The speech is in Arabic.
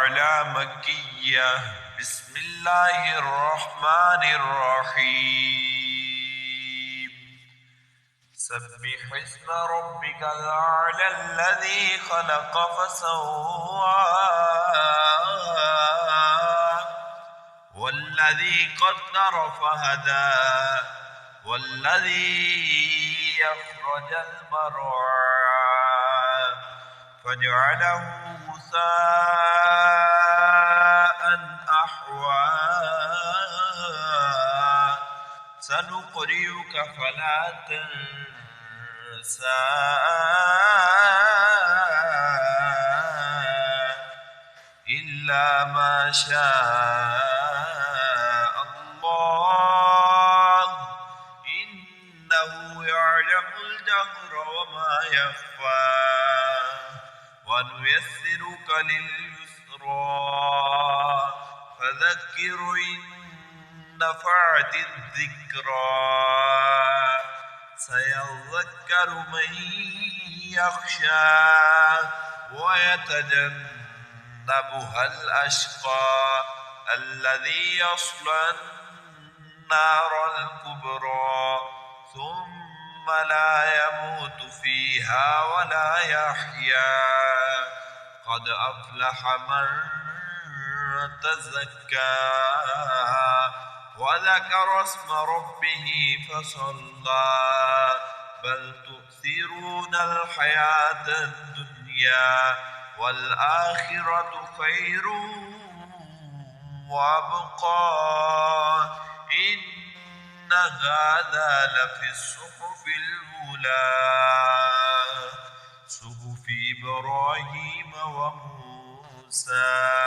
الأعلى مكية. بسم الله الرحمن الرحيم. سبح اسم ربك الأعلى الذي خلق فسوى والذي قدر فهدى والذي أخرج المرعى فجعله غثاء أحوى سنقرئك فلا تنسى إلا ما شاء الله إنه يعلم الجهر وما يخفى ونيسرك لليسرى فذكر إن نفعت الذكرى سيذكر من يخشى ويتجنبها الأشقى الذي يصلى النار الكبرى ثم لا يموت فيها ولا يحيا قد أفلح من تزكى وذكر اسم ربه فصلى بل تؤثرون الحياة الدنيا والآخرة خير وأبقى إن هذا لفي الصحف الأولى صحف إبراهيم وموسى.